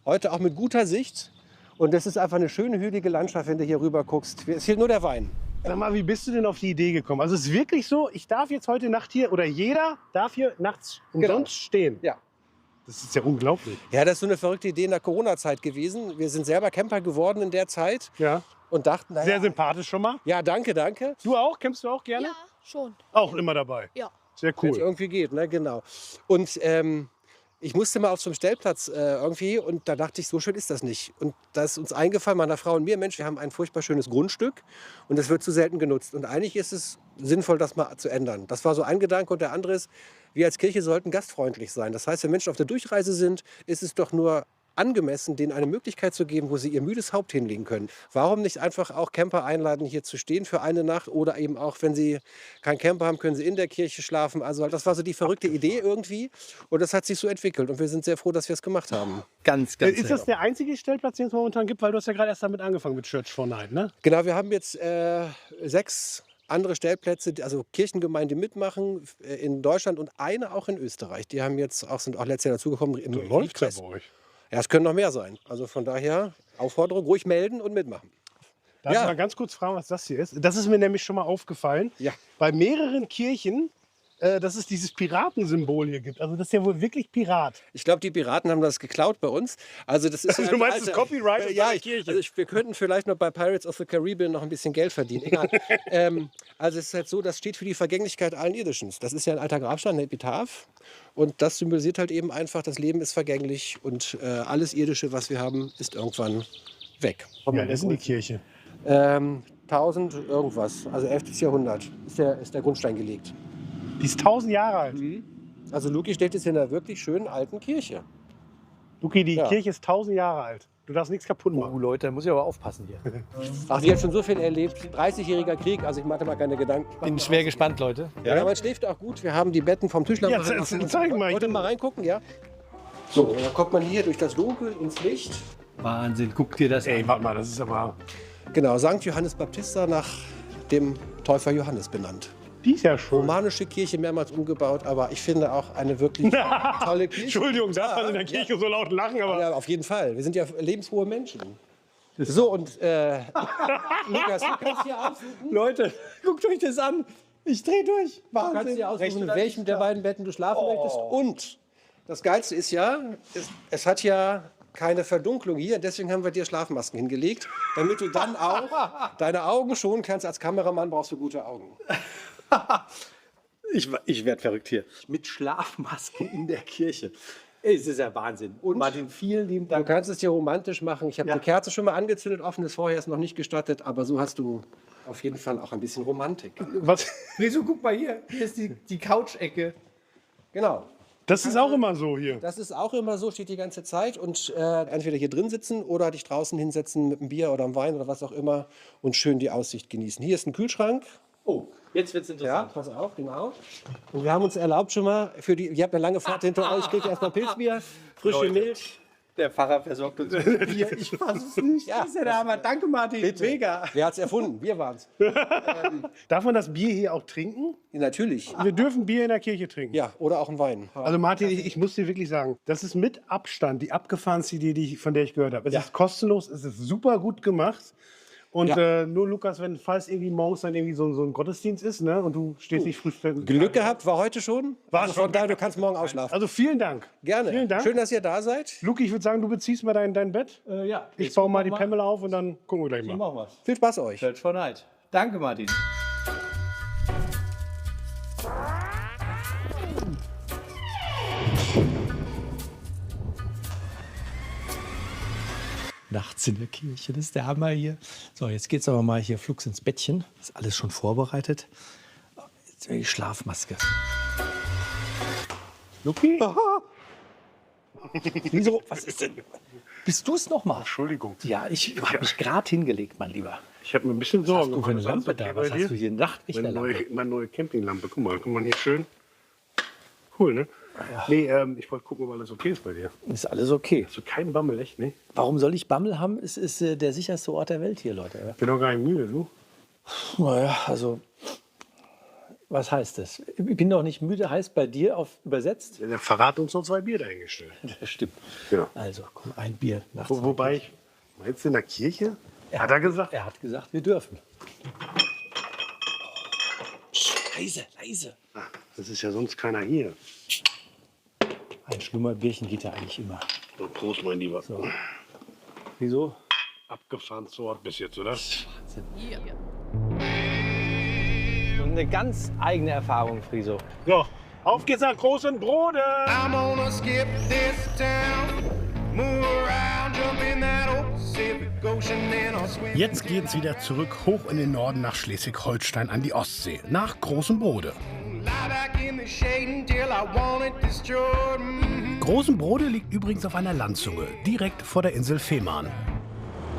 heute auch mit guter Sicht. Und das ist einfach eine schöne, hügelige Landschaft, wenn du hier rüber guckst. Es fehlt nur der Wein. Sag mal, wie bist du denn auf die Idee gekommen? Also es ist wirklich so, ich darf jetzt heute Nacht hier, oder jeder darf hier nachts umsonst stehen. Ja. Das ist ja unglaublich. Ja, das ist so eine verrückte Idee in der Corona-Zeit gewesen. Wir sind selber Camper geworden in der Zeit Ja. und dachten, naja, Sehr sympathisch schon mal. ja, danke, danke. Du auch? Campst du auch gerne? Ja, schon. Auch immer dabei. Ja. Sehr Wenn es cool. irgendwie geht, ne? Genau. Und ich musste mal auf so einem Stellplatz irgendwie und da dachte ich, so schön ist das nicht. Und da ist uns eingefallen, meiner Frau und mir, Mensch, wir haben ein furchtbar schönes Grundstück und das wird zu selten genutzt. Und eigentlich ist es sinnvoll, das mal zu ändern. Das war so ein Gedanke und der andere ist, wir als Kirche sollten gastfreundlich sein. Das heißt, wenn Menschen auf der Durchreise sind, ist es doch nur angemessen, denen eine Möglichkeit zu geben, wo sie ihr müdes Haupt hinlegen können. Warum nicht einfach auch Camper einladen, hier zu stehen für eine Nacht oder eben auch, wenn sie keinen Camper haben, können sie in der Kirche schlafen. Also das war so die verrückte Idee irgendwie und das hat sich so entwickelt und wir sind sehr froh, dass wir es gemacht haben. Ganz, ganz Ist das der einzige Stellplatz, den es momentan gibt? Weil du hast ja gerade erst damit angefangen mit Church for Night, ne? Genau, wir haben jetzt 6 andere Stellplätze, also Kirchengemeinde mitmachen in Deutschland und eine auch in Österreich. Die sind auch letztes Jahr dazugekommen im Landkreis. Ja, es können noch mehr sein. Also von daher Aufforderung, ruhig melden und mitmachen. Darf ich mal ganz kurz fragen, was das hier ist? Das ist mir nämlich schon mal aufgefallen. Ja. Bei mehreren Kirchen, dass es dieses Piratensymbol hier gibt. Also das ist ja wohl wirklich Pirat. Ich glaube, die Piraten haben das geklaut bei uns. Also das ist Du meinst das Copyright ja, der Kirche? wir könnten vielleicht noch bei Pirates of the Caribbean noch ein bisschen Geld verdienen. Egal. Also es ist halt so, das steht für die Vergänglichkeit allen Irdischen. Das ist ja ein alter Grabstein, ein Epitaph. Und das symbolisiert halt eben einfach, das Leben ist vergänglich und alles Irdische, was wir haben, ist irgendwann weg. Ja, das ist die Kirche. 1000 irgendwas, also 11. Jahrhundert ist der Grundstein gelegt. Die ist 1000 Jahre alt. Also Luki steht jetzt in einer wirklich schönen alten Kirche. Luki, die Kirche ist 1000 Jahre alt. Du darfst nichts kaputt machen. Leute, da muss ich aber aufpassen hier. Ach, die hat schon so viel erlebt. 30-jähriger Krieg, also ich mache mal keine Gedanken. Bin schwer gespannt, Leute. Ja, man schläft auch gut. Wir haben die Betten vom Tischler. Ja, zeig mal. Heute mal reingucken, ja? So, dann kommt man hier durch das Dunkel ins Licht. Wahnsinn, guck dir das an. Ey, warte mal, das ist aber... Genau, St. Johannes Baptista nach dem Täufer Johannes benannt. Die ist ja schon. Romanische Kirche, mehrmals umgebaut, aber ich finde auch eine wirklich tolle Kirche. Entschuldigung, darf man in der Kirche so laut lachen, aber... Ja, auf jeden Fall. Wir sind ja lebensfrohe Menschen. So, und Lukas, du kannst hier aussuchen. Leute, guckt euch das an. Ich dreh durch. Du kannst hier aussuchen, in welchem der beiden Betten du schlafen möchtest. Und das Geilste ist ja, es hat ja keine Verdunklung hier. Deswegen haben wir dir Schlafmasken hingelegt, damit du dann auch deine Augen schonen kannst. Als Kameramann brauchst du gute Augen. Ich werde verrückt hier. Mit Schlafmasken in der Kirche. Ey, es ist ja Wahnsinn. Und Martin, vielen lieben Dank. Du kannst es dir romantisch machen. Ich habe die Kerze schon mal angezündet, offenes Feuer ist noch nicht gestattet, aber so hast du auf jeden Fall auch ein bisschen Romantik. Was? Wieso, guck mal hier. Hier ist die Couch-Ecke. Genau. Das ist auch immer so hier. Das ist auch immer so, steht die ganze Zeit. Und entweder hier drin sitzen oder dich draußen hinsetzen mit einem Bier oder einem Wein oder was auch immer und schön die Aussicht genießen. Hier ist ein Kühlschrank. Oh, jetzt wird es interessant. Ja, pass auf, genau. Und wir haben uns erlaubt schon mal, ihr habt eine lange Fahrt hinter euch, kriegt ihr erstmal Pilzbier, frische Milch. Der Pfarrer versorgt uns mit Bier. Ich fasse es nicht. Ja, das ist ja der Hammer. Danke, Martin. Bitte. Mega. Wer hat es erfunden? Wir waren es. Darf man das Bier hier auch trinken? Ja, natürlich. Wir dürfen Bier in der Kirche trinken. Ja, oder auch einen Wein. Also Martin, ich muss dir wirklich sagen, das ist mit Abstand die abgefahrenste Idee, von der ich gehört habe. Es ist kostenlos, es ist super gut gemacht. Und nur Lukas, falls irgendwie morgens dann irgendwie so ein Gottesdienst ist, ne, und du stehst nicht früh. Glück gehabt, war heute schon. War Also schon. von daher, du kannst morgen ausschlafen. Also vielen Dank. Gerne. Vielen Dank. Schön, dass ihr da seid. Luki, ich würde sagen, du beziehst mal dein Bett. Ja. Ich baue mal die Pamela auf und dann gucken wir gleich mal. Machen wir. Viel Spaß euch. Church for Night. Danke, Martin. Nachts in der Kirche, das ist der Hammer hier. So, jetzt geht's aber mal hier flugs ins Bettchen. Ist alles schon vorbereitet. Jetzt die Schlafmaske. Luki? Wieso? Was ist denn? Bist du es noch mal? Entschuldigung. Ja, ich habe mich gerade hingelegt, mein Lieber. Ich habe mir ein bisschen Sorgen Was hast du für eine Lampe da? Was hast du hier? Nachtlichterlampe? Meine neue Campinglampe. Guck mal hier schön. Cool, ne? Ja. Nee, ich wollte gucken, ob alles okay ist bei dir. Ist alles okay. Hast du keinen Bammel, echt, ne? Warum soll ich Bammel haben? Es ist der sicherste Ort der Welt hier, Leute. Ich bin doch gar nicht müde, du? Naja, also, was heißt das? Ich bin doch nicht müde, heißt bei dir übersetzt? Der verrat uns noch 2 Bier dahingestellt. Das stimmt. Ja. Also, komm, ein Bier nachts. Wobei, meinst du in der Kirche? Hat er gesagt? Er hat gesagt, wir dürfen. Leise, leise. Das ist ja sonst keiner hier. Ein Schlummerbierchen geht ja eigentlich immer. So, Prost, mein Lieber. So. Wieso? Abgefahren zu Ort bis jetzt, oder? Wahnsinn. Eine ganz eigene Erfahrung, Friso. So, auf geht's nach großen Brode! I'm gonna skip this town, move around, jump in that old Pacific Ocean, then I'll swim. Jetzt geht's wieder zurück hoch in den Norden nach Schleswig-Holstein an die Ostsee, nach Großen Brode. Lie back in the shade until I want it destroyed. Großen Brode liegt übrigens auf einer Landzunge, direkt vor der Insel Fehmarn.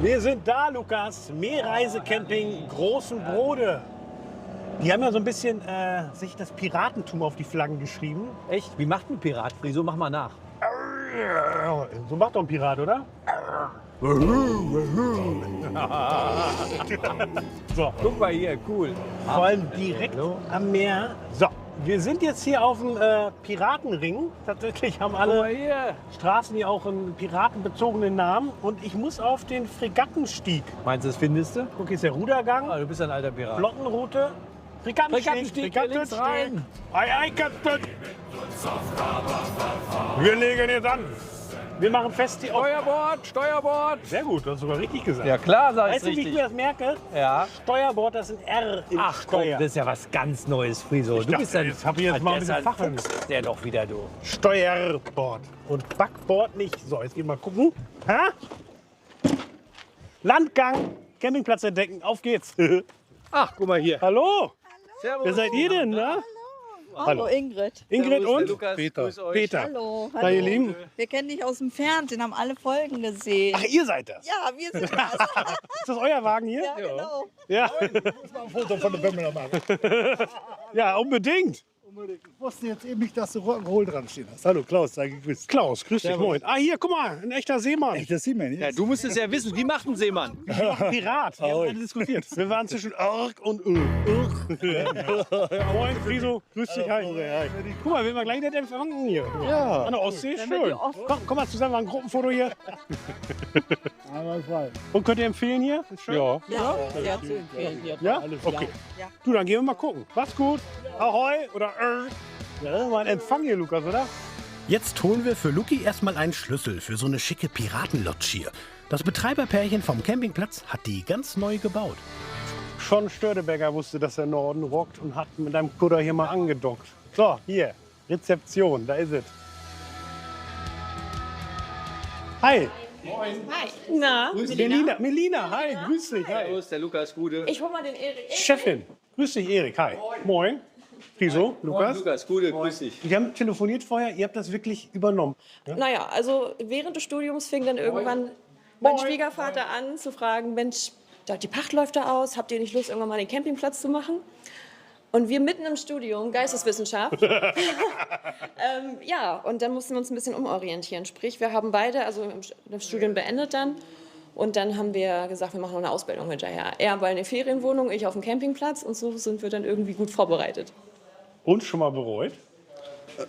Wir sind da, Lukas. Meerreisecamping Großen Brode. Die haben ja so ein bisschen sich das Piratentum auf die Flaggen geschrieben. Echt? Wie macht ein Pirat, Friso? Mach mal nach. So macht doch ein Pirat, oder? So, Guck mal hier, cool. vor allem direkt am Meer. So, wir sind jetzt hier auf dem Piratenring. Tatsächlich haben Guck mal alle hier. Straßen hier auch einen piratenbezogenen Namen. Und ich muss auf den Fregattenstieg. Meinst du, das findest du? Guck, hier ist der Rudergang, Ah, du bist ein alter Pirat. Flottenroute. Fregattenstieg, links rein. Ei, ei, Captain. Wir legen jetzt an. Wir machen fest die Steuerbord, Steuerbord. Sehr gut, du hast sogar richtig gesagt. Ja klar, sag ich Weißt du, wie ich richtig. mir das merke? Ja. Steuerbord, das ist ein R in Ach komm, Steuer. das ist ja was ganz Neues, Friso. Du dachte, bist ein, jetzt hab ich jetzt mal ein bisschen Fachwissen. Fuchs, der doch wieder, du. Steuerbord. Und Backbord nicht. So, jetzt gehen wir mal gucken. Ha? Landgang, Campingplatz entdecken. Auf geht's. Ach, guck mal hier. Hallo. Servus. Wer seid ihr denn, ne? Hallo Ingrid. Ingrid Servus, und? Lukas, Peter. grüß euch. Peter. Hallo, Na, ihr Lieben. Wir kennen dich aus dem Fernsehen, haben alle Folgen gesehen. Ach, ihr seid das? Ja, wir sind das. Ist das euer Wagen hier? Ja, genau. Ja. Ich muss mal ein Foto von der Bömmler machen. Ja, unbedingt. Ich wusste jetzt eben nicht, dass du Rock'n'Roll dran stehen hast. Hallo Klaus, sei gegrüßt. Klaus, grüß dich, Servus. moin. Ah, hier, guck mal, ein echter Seemann. Echter Seemann, Ja, du musst es ja wissen. Wie macht ein Seemann? Pirat. Wir haben alle diskutiert. Wir waren zwischen Ork und Moin, Friso, grüß dich, hi. Guck mal, wir haben gleich nett empfangen hier. Ja. An der Ostsee, schön. Komm mal zusammen, mal ein Gruppenfoto hier. Einmal frei. Und könnt ihr empfehlen hier? Ist schön? Ja. Ja, sehr zu empfehlen. Ja? Okay. Du, dann gehen wir mal gucken. Mach's gut. Ahoi oder Ja, das ist mal ein Empfang hier, Lukas, oder? Jetzt holen wir für Luki erstmal einen Schlüssel für so eine schicke Piratenlodge hier. Das Betreiberpärchen vom Campingplatz hat die ganz neu gebaut. Schon Störteberger wusste, dass der Norden rockt und hat mit einem Kutter hier mal angedockt. So, hier, Rezeption, da ist es. Hi. Hi. Na? Melina, hi, grüß dich. Hi. Servus, der Lukas, Gude. Ich hol mal den Erik. Chefin, grüß dich, Erik, hi. Moin. Wieso, Lukas? Lukas, Gude, grüß dich. Wir haben telefoniert vorher, ihr habt das wirklich übernommen. Ja? Naja, also während des Studiums fing dann irgendwann mein Schwiegervater an zu fragen, Mensch, die Pacht läuft da aus, habt ihr nicht Lust, irgendwann mal den Campingplatz zu machen? Und wir mitten im Studium, Geisteswissenschaft, ja, und dann mussten wir uns ein bisschen umorientieren. Sprich, wir haben beide, also das Studium beendet dann. Und dann haben wir gesagt, wir machen noch eine Ausbildung hinterher. Er bei einer Ferienwohnung, ich auf dem Campingplatz. Und so sind wir dann irgendwie gut vorbereitet. Und schon mal bereut?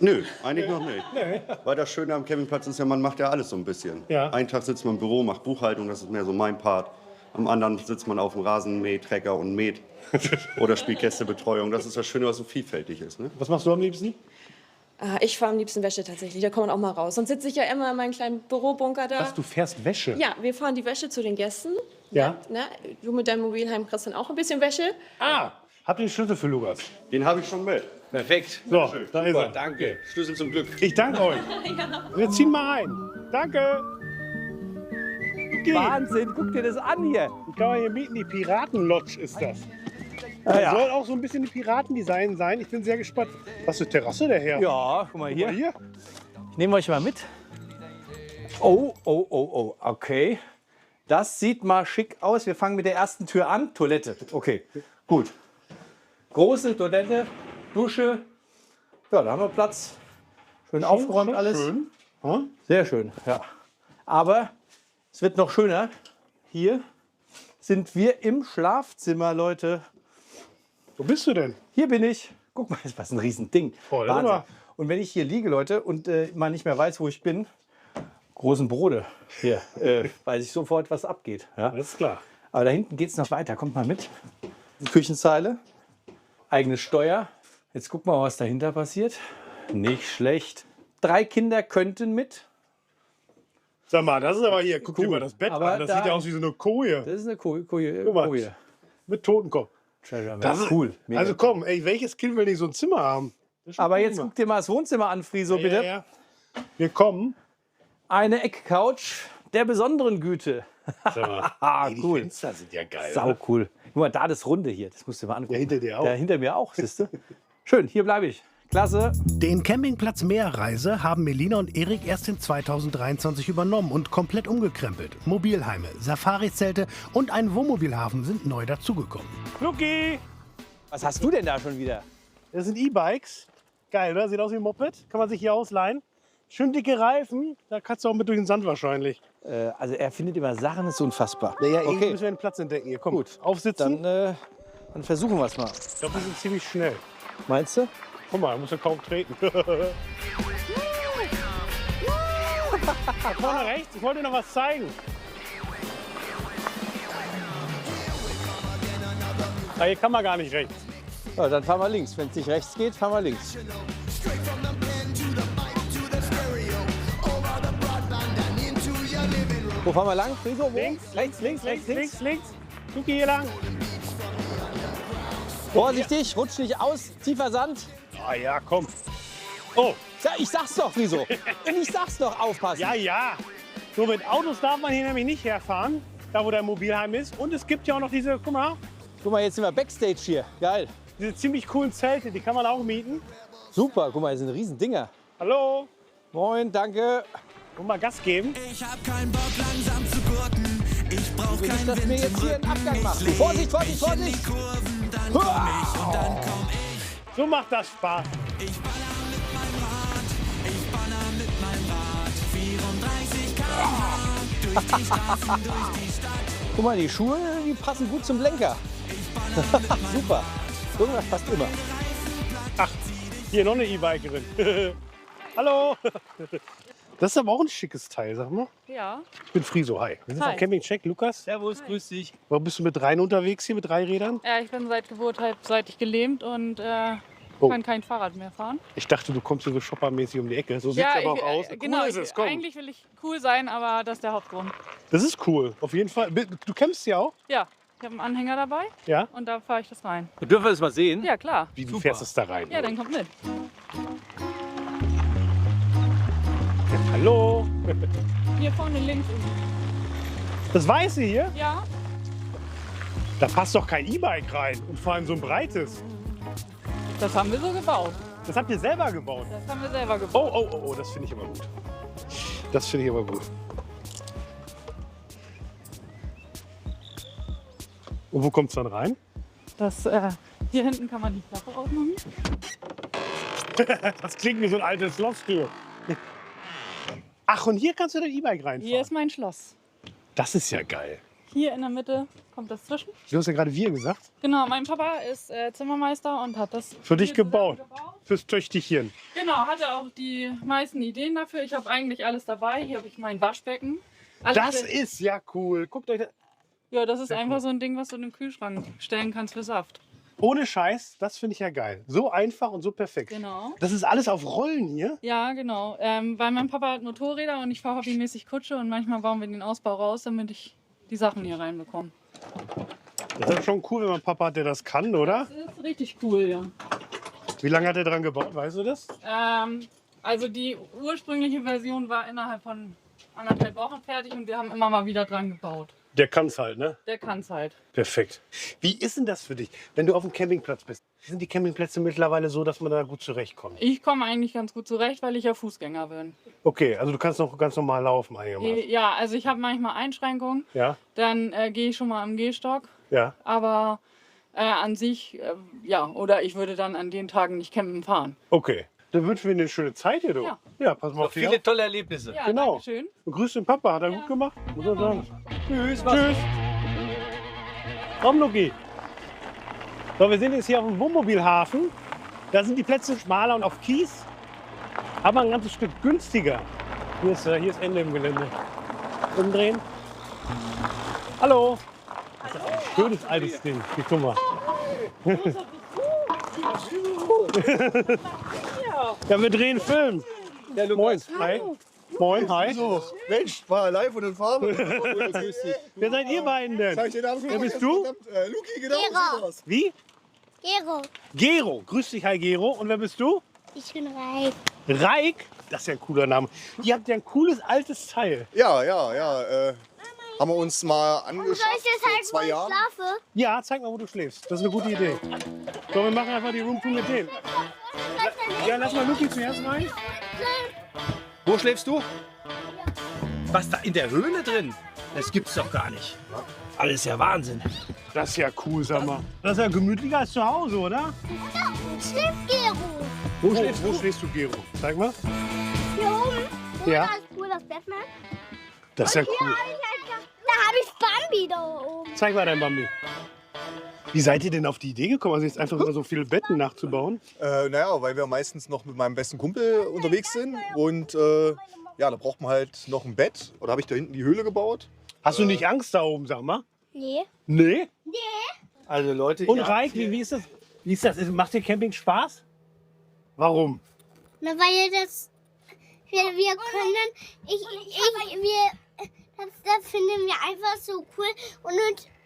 Nö, eigentlich noch nicht. Weil das Schöne am Campingplatz ist ja, man macht ja alles so ein bisschen. Ja. Einen Tag sitzt man im Büro, macht Buchhaltung, das ist mehr so mein Part. Am anderen sitzt man auf dem Rasen, mäht, Trecker und mäht. Oder spielt Gästebetreuung. Das ist das Schöne, was so vielfältig ist. Ne? Was machst du am liebsten? Ich fahre am liebsten Wäsche tatsächlich, da kommt man auch mal raus. Sonst sitze ich ja immer in meinem kleinen Bürobunker da. Was, du fährst Wäsche? Ja, wir fahren die Wäsche zu den Gästen. Ja. Ne? Du mit deinem Mobilheim kriegst dann auch ein bisschen Wäsche. Ah, habt ihr den Schlüssel für Lukas? Den habe ich schon mit. Perfekt. So, da ist Super, er. danke. Schlüssel zum Glück. Ich danke euch. Wir ziehen mal ein. Danke. Okay. Wahnsinn, guck dir das an hier. Die kann man hier mieten, die Piratenlodge ist das. Ah, ja. Soll auch so ein bisschen die Piratendesign sein. Ich bin sehr gespannt. Was für Terrasse der Herr? Ja, guck mal hier. Ich nehme euch mal mit. Oh, oh, oh, oh, okay. Das sieht mal schick aus. Wir fangen mit der ersten Tür an. Toilette. Okay, gut. Große Toilette, Dusche. Ja, da haben wir Platz. Schön aufgeräumt alles. Schön. Sehr schön, ja. Aber es wird noch schöner. Hier sind wir im Schlafzimmer, Leute. Wo bist du denn? Hier bin ich. Guck mal, was ein Riesending. Voll, Wahnsinn. oder? Und wenn ich hier liege, Leute, und mal nicht mehr weiß, wo ich bin, großen Brote. Hier, weiß ich sofort, was abgeht. Ja? Alles klar. Aber da hinten geht es noch weiter. Kommt mal mit. Die Küchenzeile, eigenes Steuer. Jetzt guck mal, was dahinter passiert. Nicht schlecht. 3 Kinder könnten mit. Sag mal, das ist aber hier, guck dir mal das Bett Aber an. Das da- sieht ja aus wie so eine Koje. Das ist eine Koje. Guck mal, Koje. mit Totenkopf. Das ist cool. Mega Also cool. komm, ey, welches Kind will nicht so ein Zimmer haben? Das ist schon Aber cool jetzt gemacht. guck dir mal das Wohnzimmer an, Friso, bitte. Ja, ja. Wir kommen. Eine Eckcouch der besonderen Güte. Ey, die Cool. Fenster sind ja geil. Sau oder? cool. Guck mal, da das Runde hier, das musst du dir mal angucken. Ja, hinter dir auch. Ja, hinter mir auch, siehst du? Schön, hier bleibe ich. Klasse. Den Campingplatz Meerreise haben Melina und Erik erst in 2023 übernommen und komplett umgekrempelt. Mobilheime, Safari-Zelte und ein Wohnmobilhafen sind neu dazugekommen. Luki! Was hast du denn da schon wieder? Das sind E-Bikes. Geil, oder? Sieht aus wie ein Moped. Kann man sich hier ausleihen. Schön dicke Reifen, da kannst du auch mit durch den Sand wahrscheinlich. Also er findet immer Sachen, das ist unfassbar. Naja, irgendwie Okay. müssen wir den Platz entdecken. Hier, komm, Gut, aufsitzen. dann versuchen wir es mal. Ich glaube, wir sind ziemlich schnell. Meinst du? Guck mal, muss ja kaum treten. Vorne rechts, ich wollte dir noch was zeigen. Ah, hier kann man gar nicht rechts. Ja, dann fahren wir links. Wenn es nicht rechts geht, fahren wir links. Wo fahren wir lang? Rico, wo? Links, links. Luki hier lang. Vorsichtig, rutsch nicht aus. Tiefer Sand. Ah ja, komm. Oh. Ja, ich sag's doch, Riso. Ich sag's doch, aufpassen. Ja. So, mit Autos darf man hier nämlich nicht herfahren, da wo der Mobilheim ist. Und es gibt ja auch noch diese, guck mal, jetzt sind wir Backstage hier. Geil. diese ziemlich coolen Zelte, die kann man auch mieten. Super, guck mal, das sind Riesendinger. Hallo. Moin, danke. Wollen wir mal Gas geben? Ich hab keinen Bock langsam zu gurten. Ich brauch Nicht, keinen dass wir Wind jetzt im hier einen Rücken. Abgang machen. Ich Vorsicht, leg Vorsicht, mich in die Vorsicht. Kurven, dann komm ich und dann komm ich. So macht das Spaß. Ich baller mit meinem Rad, ich baller mit meinem Rad. 34 km/h durch die Straßen, durch die Stadt. Guck mal, die Schuhe, die passen gut zum Lenker. Super. Irgendwas passt immer. Ach, hier noch eine E-Bikerin. Hallo. Das ist aber auch ein schickes Teil, sag mal. Ja. Ich bin Friso, hi. Wir sind Hi. auf Camping Check, Lukas. Servus, grüß dich. Warum bist du mit dreien unterwegs hier, mit 3 Rädern? Ja, ich bin seit Geburt halbseitig gelähmt und Oh. kann kein Fahrrad mehr fahren. Ich dachte, du kommst hier so shoppermäßig um die Ecke. So sieht es aber auch aus. Genau, Cool ist es, komm. eigentlich will ich cool sein, aber das ist der Hauptgrund. Das ist cool, auf jeden Fall. Du campst ja auch? Ja, ich habe einen Anhänger dabei Ja. und da fahre ich das rein. Dürfen wir das mal sehen? Ja, klar. Wie, du fährst es da rein? Ja, dann kommt mit. Hallo. Hier vorne links. Das Weiße hier? Ja, Da passt doch kein E-Bike rein. Und vor allem so ein breites. das haben wir so gebaut. Das habt ihr selber gebaut? Das haben wir selber gebaut. Oh, das finde ich aber gut. Das finde ich aber gut. Und wo kommt es dann rein? Das, hier hinten kann man die Klappe aufmachen. Das klingt wie so ein altes Schlosstür. Ach, und hier kannst du dein E-Bike reinfahren? Hier ist mein Schloss. Das ist ja geil. Hier in der Mitte kommt das zwischen. Du hast ja gerade wir gesagt. Genau, mein Papa ist Zimmermeister und hat das Für dich hier gebaut. zusammengebaut. Fürs Töchterchen. Genau, hatte auch die meisten Ideen dafür. Ich habe eigentlich alles dabei. Hier habe ich mein Waschbecken. Alles Das für- ist ja cool. Guckt euch das. Ja, das ist sehr einfach cool. so ein Ding, was du in den Kühlschrank stellen kannst für Saft. Ohne Scheiß, das finde ich ja geil. So einfach und so perfekt. Genau. Das ist alles auf Rollen hier. Ja, genau. Weil mein Papa hat Motorräder und ich fahre hobbymäßig Kutsche und manchmal bauen wir den Ausbau raus, damit ich die Sachen hier reinbekomme. Das ist schon cool, wenn man Papa hat, der das kann, oder? Das ist richtig cool, ja. Wie lange hat er dran gebaut, weißt du das? Also die ursprüngliche Version war innerhalb von 1,5 Wochen fertig und wir haben immer mal wieder dran gebaut. Der kann es halt, ne? Der kann's halt. Perfekt. Wie ist denn das für dich, wenn du auf dem Campingplatz bist? Sind die Campingplätze mittlerweile so, dass man da gut zurechtkommt? Ich komme eigentlich ganz gut zurecht, weil ich ja Fußgänger bin. Okay, also du kannst noch ganz normal laufen einigermaßen. Ja, also ich habe manchmal Einschränkungen. Ja, Dann gehe ich schon mal am Gehstock. ja. Aber an sich, ja, oder ich würde dann an den Tagen nicht campen fahren. Okay. Dann wünschen wir dir eine schöne Zeit hier, du. Ja. Ja, pass mal auf dich Viele auf. tolle Erlebnisse. Ja, Genau. danke schön. Und grüß den Papa, hat er gut gemacht? Muss er sagen. Tschüss. Tschüss. Komm, Luki. So, wir sind jetzt hier auf dem Wohnmobilhafen. Da sind die Plätze schmaler und auf Kies, aber ein ganzes Stück günstiger. Hier ist Ende im Gelände. Umdrehen. Hallo. Das ist ein schönes altes Ding. Hier, guck mal. Ja, wir drehen Film. Ja, Moin. Hi. Moin, hi. So, Mensch, war live und in Farbe. Wer seid ihr beiden denn? Zeig dir den Namen. Wer bist du? Luki, genau. Gero. so war's. Wie? Gero. Gero. Grüß dich, hi Gero. Und wer bist du? Ich bin Reik. Reik. Das ist ja ein cooler Name. Ihr habt ja ein cooles altes Teil. Ja. Haben wir uns mal Soll angeschaut ich dir vor zeigen, 2 wo ich Jahren. schlafe? Ja, zeig mal, wo du schläfst. Das ist eine gute Idee. So, wir machen einfach die Roomtour mit denen. Ja, lass mal Luki zuerst rein. Wo schläfst du? Was da in der Höhle drin? Das gibt's doch gar nicht. Alles ja Wahnsinn. Das ist ja cool, sag mal. Das ist ja gemütlicher als zu Hause, oder? Schläft Gero. Wo schläfst du, Gero? Zeig mal. Hier oben. Ja. Das ist cool, das Batman. Das ist ja Und hier cool. hab ich halt, da habe ich Bambi da oben. Zeig mal dein Bambi. Wie seid ihr denn auf die Idee gekommen, also jetzt einfach mal so viele Betten nachzubauen? Naja, weil wir meistens noch mit meinem besten Kumpel unterwegs sind. Und ja, da braucht man halt noch ein Bett. Oder habe ich da hinten die Höhle gebaut. Hast du nicht Angst da oben, sag mal? Nee. Nee? Nee. Also Leute, Und Reik, wie ist das? Wie ist das? Macht dir Camping Spaß? Warum? Na, weil wir können, das finden wir einfach so cool.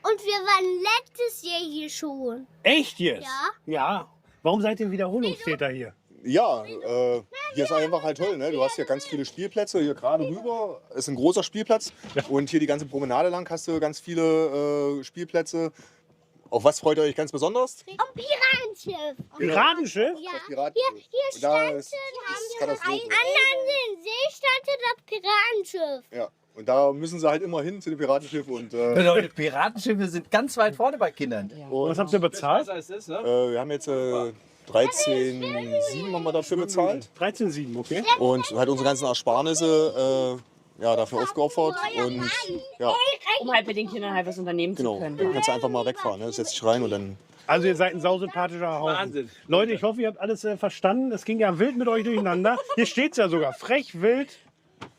Und wir waren letztes Jahr hier schon. Echt jetzt? Ja. Ja. Warum seid ihr Wiederholungstäter hier? Ja, hier ist einfach halt toll. Ne? Du hast hier ganz viele Spielplätze. Hier gerade rüber ist ein großer Spielplatz. Und hier die ganze Promenade lang hast du ganz viele Spielplätze. Auf was freut ihr euch ganz besonders? Auf Piratenschiff. Piratenschiff? Ja. Das Piratenschiff. Hier Und da stand, ist am Katastrophe. anderen See stand das Piratenschiff. Ja. Und da müssen sie halt immer hin zu dem Piratenschiff. Und, Leute, Piratenschiffe sind ganz weit vorne bei Kindern. und Was habt ihr bezahlt? wir haben jetzt 13,7 haben wir dafür bezahlt. 13,7, okay. Und halt unsere ganzen Ersparnisse ja, dafür aufgeopfert. Und ja, Um halt mit den Kindern halt was unternehmen genau. zu können. Dann kannst du einfach mal wegfahren. Ne? Setzt dich rein und dann. Also ihr seid ein sausympathischer Haufen. Wahnsinn. Leute, ich hoffe, ihr habt alles verstanden. Es ging ja wild mit euch durcheinander. Hier steht es ja sogar. Frech, wild,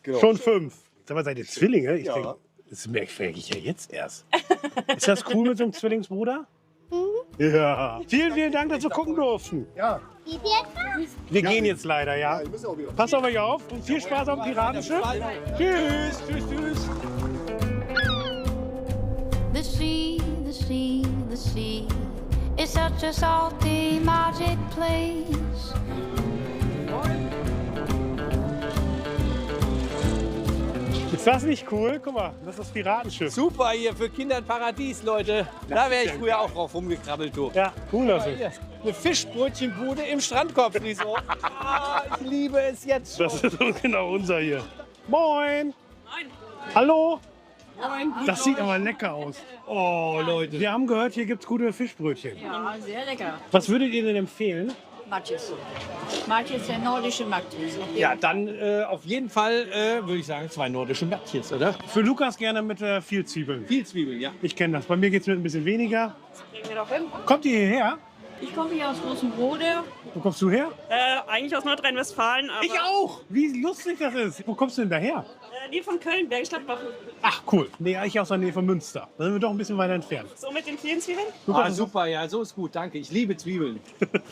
Genau. schon 5. Sag mal, seid ihr Zwillinge? Ich Ja. denke, das merke ich ja jetzt erst. Ist das cool mit so einem Zwillingsbruder? Ja. Vielen, vielen Dank, dass wir gucken durften. Ja. Geht jetzt? Wir gehen jetzt leider, ja. Ihr müsst auch wieder. Passt auf euch auf und viel Spaß auf dem Piratenschiff. Tschüss, tschüss, tschüss. The sea, the sea, the sea is such a salty, magic place. Ist das nicht cool? Guck mal, das ist das Piratenschiff. Super hier für Kinder ein Paradies, Leute. Da wäre ich früher auch drauf rumgekrabbelt, du. Ja, cool das ist. Hier, eine Fischbrötchenbude im Strandkorb-Resort. Ich liebe es jetzt schon. Das ist genau unser hier. Moin. Moin. Hallo. Moin. Das sieht aber lecker aus. Oh, Leute. Wir haben gehört, hier gibt es gute Fischbrötchen. Ja, sehr lecker. Was würdet ihr denn empfehlen? Matjes. Matjes, der nordische Matjes. Ja, dann auf jeden Fall würde ich sagen 2 nordische Matjes, oder? Für Lukas gerne mit viel Zwiebeln. Viel Zwiebeln, ja. Ich kenne das. Bei mir geht es mit ein bisschen weniger. Kriegen wir doch hin. Kommt ihr hierher? Ich komme hier aus Großen Brode. Wo kommst du her? Eigentlich aus Nordrhein-Westfalen. Aber Ich auch. Wie lustig das ist. Wo kommst du denn daher? Nähe von Köln, Bergisch Gladbach. Ach, cool. Nee, ich aus der Nähe von Münster. Da sind wir doch ein bisschen weiter entfernt. So mit den vielen Zwiebeln? Ah, super, ja, so ist gut, danke. Ich liebe Zwiebeln.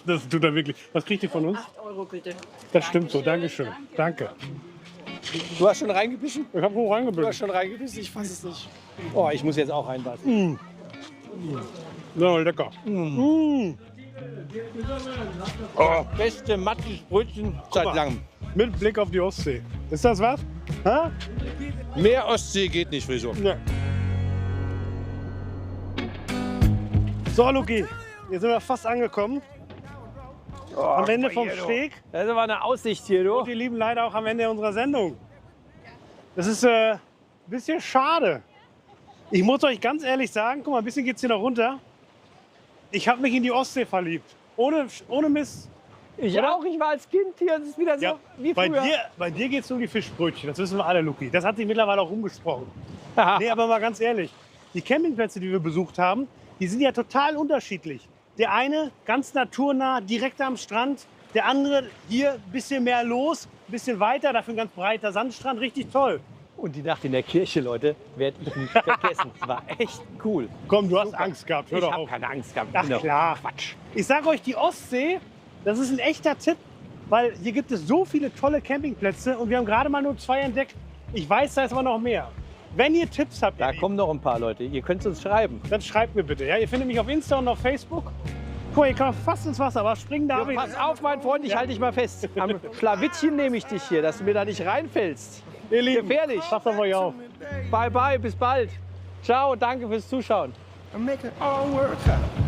Das tut er wirklich. Was kriegt ihr von uns? 8 Euro bitte. Das stimmt so. Dankeschön. Danke. Du hast schon reingebissen? Ich habe schon Du hast reingebissen. schon reingebissen? Ich weiß es nicht. Oh, ich muss jetzt auch reinbeißen. Ja, lecker. Oh, beste Matjesbrötchen seit langem. Mit Blick auf die Ostsee. Ist das was? Ha? Mehr Ostsee geht nicht, Friso. Ja. So, Luki, jetzt sind wir fast angekommen. Am Ende vom Steg. Das ist aber eine Aussicht hier, du. Und wir lieben leider auch am Ende unserer Sendung. Das ist ein bisschen schade. Ich muss euch ganz ehrlich sagen, guck mal, ein bisschen geht's hier noch runter. Ich habe mich in die Ostsee verliebt. Ohne Mist. Ich auch, ich war als Kind hier und es ist wieder so Ja, wie früher. bei dir geht es um die Fischbrötchen, das wissen wir alle, Luki. Das hat sich mittlerweile auch rumgesprochen. Nee, aber mal ganz ehrlich, die Campingplätze, die wir besucht haben, die sind ja total unterschiedlich. Der eine ganz naturnah, direkt am Strand. Der andere hier ein bisschen mehr los, ein bisschen weiter, dafür ein ganz breiter Sandstrand, richtig toll. Und die Nacht in der Kirche, Leute, wird nicht vergessen. Das war echt cool. Komm, du hast Angst gehabt, hör Ich doch habe auf. keine Angst gehabt. Ach klar. Quatsch. Ich sage euch, die Ostsee, das ist ein echter Tipp, weil hier gibt es so viele tolle Campingplätze und wir haben gerade mal nur 2 entdeckt. Ich weiß, da ist aber noch mehr. Wenn ihr Tipps habt, Da kommen noch ein paar Leute. Ihr könnt es uns schreiben. dann schreibt mir bitte. Ja, ihr findet mich auf Insta und auf Facebook. Guck mal, ihr könnt fast ins Wasser, aber springen darf ich. Pass auf, mein Freund, ich halte dich mal fest. Am Schlawittchen nehme ich dich hier, dass du mir da nicht reinfällst. Ihr Lieben, gefährlich. passt auf euch auf. Bye, bye, bis bald. Ciao, danke fürs Zuschauen. And make it all work out.